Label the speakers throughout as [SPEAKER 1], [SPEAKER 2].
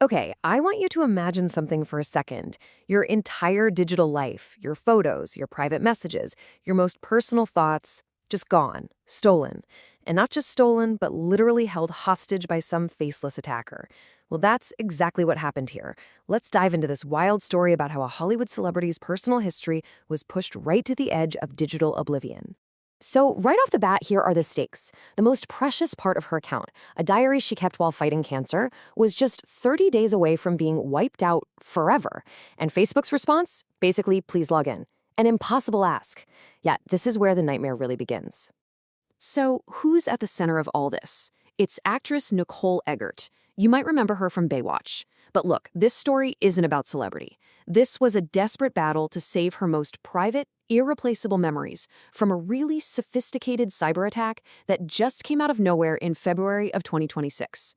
[SPEAKER 1] Okay, I want you to imagine something for a second. Your entire digital life, your photos, your private messages, your most personal thoughts, just gone, stolen. And not just stolen, but literally held hostage by some faceless attacker. Well, that's exactly what happened here. Let's dive into this wild story about how a Hollywood celebrity's personal history was pushed right to the edge of digital oblivion. So, right off the bat, here are the stakes. The most precious part of her account, a diary she kept while fighting cancer, was just 30 days away from being wiped out forever. And Facebook's response? Basically, please log in. An impossible ask. Yet, this is where the nightmare really begins. So, who's at the center of all this? It's actress Nicole Eggert. You might remember her from Baywatch. But look, this story isn't about celebrity. This was a desperate battle to save her most private, irreplaceable memories from a really sophisticated cyber attack that just came out of nowhere in February of 2026.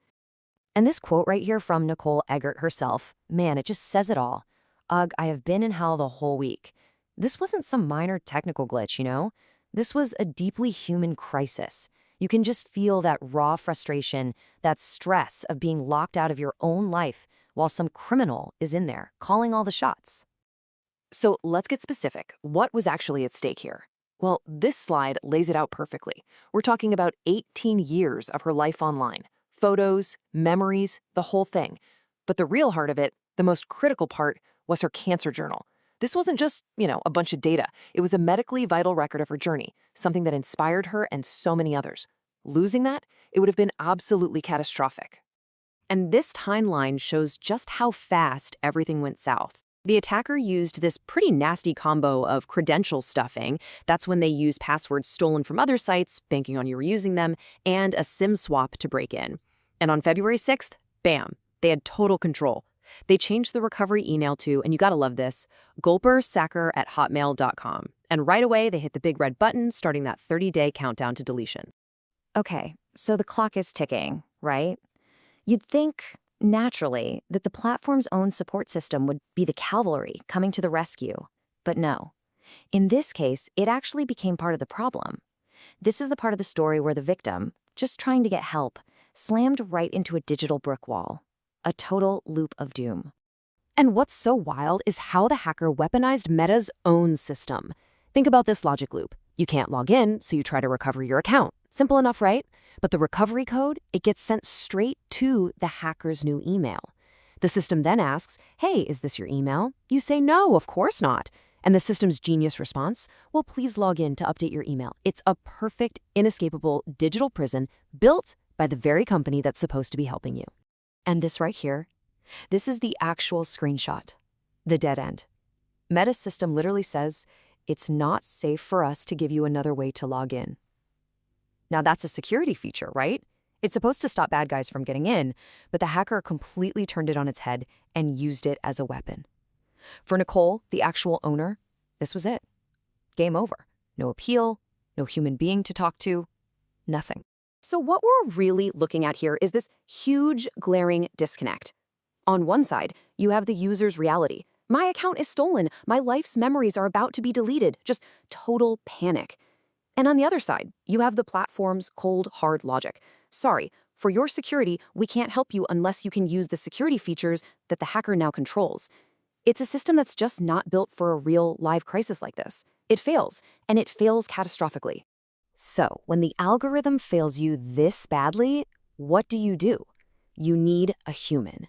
[SPEAKER 1] And this quote right here from Nicole Eggert herself, man, it just says it all. Ugh, I have been in hell the whole week. This wasn't some minor technical glitch, you know? This was a deeply human crisis. You can just feel that raw frustration, that stress of being locked out of your own life while some criminal is in there, calling all the shots. So let's get specific. What was actually at stake here? Well, this slide lays it out perfectly. We're talking about 18 years of her life online. Photos, memories, the whole thing. But the real heart of it, the most critical part, was her cancer journal. This wasn't just, a bunch of data. It was a medically vital record of her journey, something that inspired her and so many others. Losing that, it would have been absolutely catastrophic. And this timeline shows just how fast everything went south. The attacker used this pretty nasty combo of credential stuffing, that's when they use passwords stolen from other sites, banking on you reusing them, and a SIM swap to break in. And on February 6th, bam, they had total control. They changed the recovery email to, and you gotta love this, gulpersacker@hotmail.com. And right away, they hit the big red button, starting that 30-day countdown to deletion. Okay, so the clock is ticking, right? You'd think, naturally, that the platform's own support system would be the cavalry coming to the rescue. But no. In this case, it actually became part of the problem. This is the part of the story where the victim, just trying to get help, slammed right into a digital brick wall. A total loop of doom. And what's so wild is how the hacker weaponized Meta's own system. Think about this logic loop. You can't log in, so you try to recover your account. Simple enough, right? But the recovery code, it gets sent straight to the hacker's new email. The system then asks, hey, is this your email? You say, no, of course not. And the system's genius response, well, please log in to update your email. It's a perfect, inescapable digital prison built by the very company that's supposed to be helping you. And this right here, this is the actual screenshot, the dead end. Meta's system literally says, it's not safe for us to give you another way to log in. Now that's a security feature, right? It's supposed to stop bad guys from getting in, but the hacker completely turned it on its head and used it as a weapon. For Nicole, the actual owner, this was it. Game over. No appeal, no human being to talk to, nothing. So what we're really looking at here is this huge, glaring disconnect. On one side, you have the user's reality. My account is stolen. My life's memories are about to be deleted. Just total panic. And on the other side, you have the platform's cold, hard logic. Sorry, for your security, we can't help you unless you can use the security features that the hacker now controls. It's a system that's just not built for a real, live crisis like this. It fails, and it fails catastrophically. So, when the algorithm fails you this badly, what do? You need a human.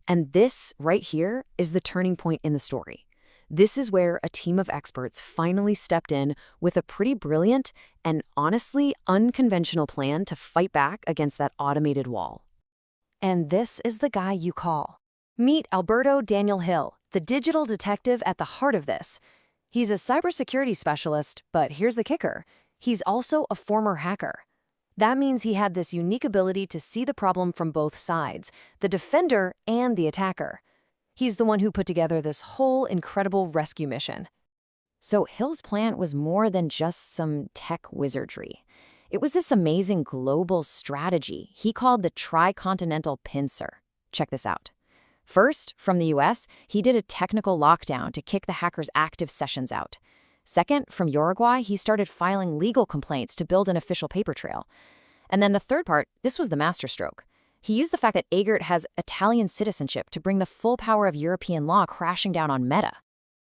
[SPEAKER 1] And this, right here, is the turning point in the story. This is where a team of experts finally stepped in with a pretty brilliant and honestly unconventional plan to fight back against that automated wall. And this is the guy you call. Meet Alberto Hill, the digital detective at the heart of this. He's a cybersecurity specialist, but here's the kicker. He's also a former hacker. That means he had this unique ability to see the problem from both sides, the defender and the attacker. He's the one who put together this whole incredible rescue mission. So Hill's plan was more than just some tech wizardry. It was this amazing global strategy he called the Tri-Continental Pincer. Check this out. First, from the US, he did a technical lockdown to kick the hackers' active sessions out. Second, from Uruguay, he started filing legal complaints to build an official paper trail. And then the third part, this was the masterstroke. He used the fact that Eggert has Italian citizenship to bring the full power of European law crashing down on Meta.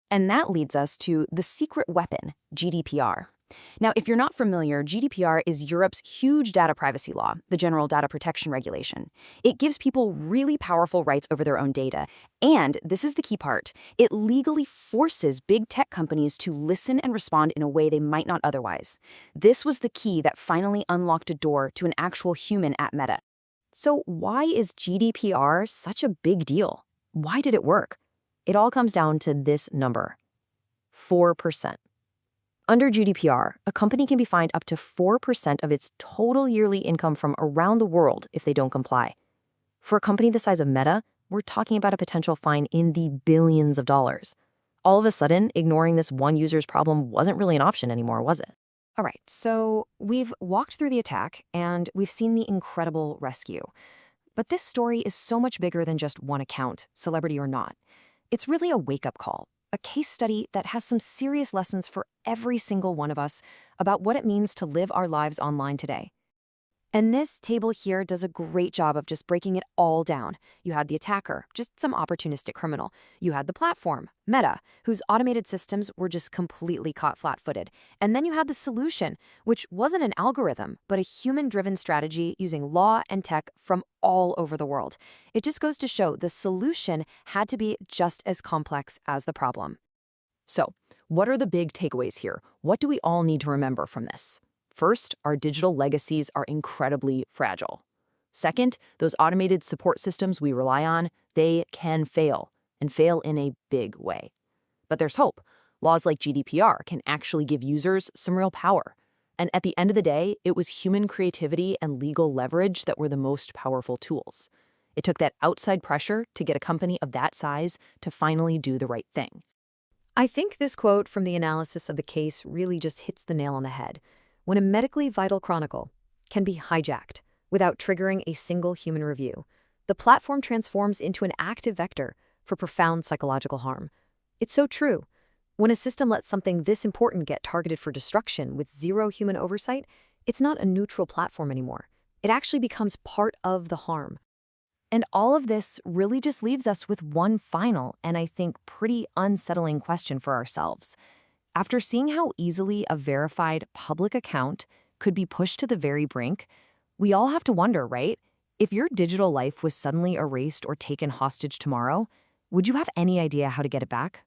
[SPEAKER 1] And that leads us to the secret weapon, GDPR. Now, if you're not familiar, GDPR is Europe's huge data privacy law, the General Data Protection Regulation. It gives people really powerful rights over their own data. And this is the key part. It legally forces big tech companies to listen and respond in a way they might not otherwise. This was the key that finally unlocked a door to an actual human at Meta. So why is GDPR such a big deal? Why did it work? It all comes down to this number, 4%. Under GDPR, a company can be fined up to 4% of its total yearly income from around the world if they don't comply. For a company the size of Meta, we're talking about a potential fine in the billions of dollars. All of a sudden, ignoring this one user's problem wasn't really an option anymore, was it? All right, so we've walked through the attack and we've seen the incredible rescue. But this story is so much bigger than just one account, celebrity or not. It's really a wake-up call. A case study that has some serious lessons for every single one of us about what it means to live our lives online today. And this table here does a great job of just breaking it all down. You had the attacker, just some opportunistic criminal. You had the platform, Meta, whose automated systems were just completely caught flat-footed. And then you had the solution, which wasn't an algorithm, but a human-driven strategy using law and tech from all over the world. It just goes to show the solution had to be just as complex as the problem.
[SPEAKER 2] So, what are the big takeaways here? What do we all need to remember from this? First, our digital legacies are incredibly fragile. Second, those automated support systems we rely on, they can fail, and fail in a big way. But there's hope. Laws like GDPR can actually give users some real power. And at the end of the day, it was human creativity and legal leverage that were the most powerful tools. It took that outside pressure to get a company of that size to finally do the right thing.
[SPEAKER 1] I think this quote from the analysis of the case really just hits the nail on the head. When a medically vital chronicle can be hijacked without triggering a single human review, the platform transforms into an active vector for profound psychological harm. It's so true. When a system lets something this important get targeted for destruction with zero human oversight, it's not a neutral platform anymore. It actually becomes part of the harm. And all of this really just leaves us with one final and I think pretty unsettling question for ourselves. After seeing how easily a verified public account could be pushed to the very brink, we all have to wonder, right? If your digital life was suddenly erased or taken hostage tomorrow, would you have any idea how to get it back?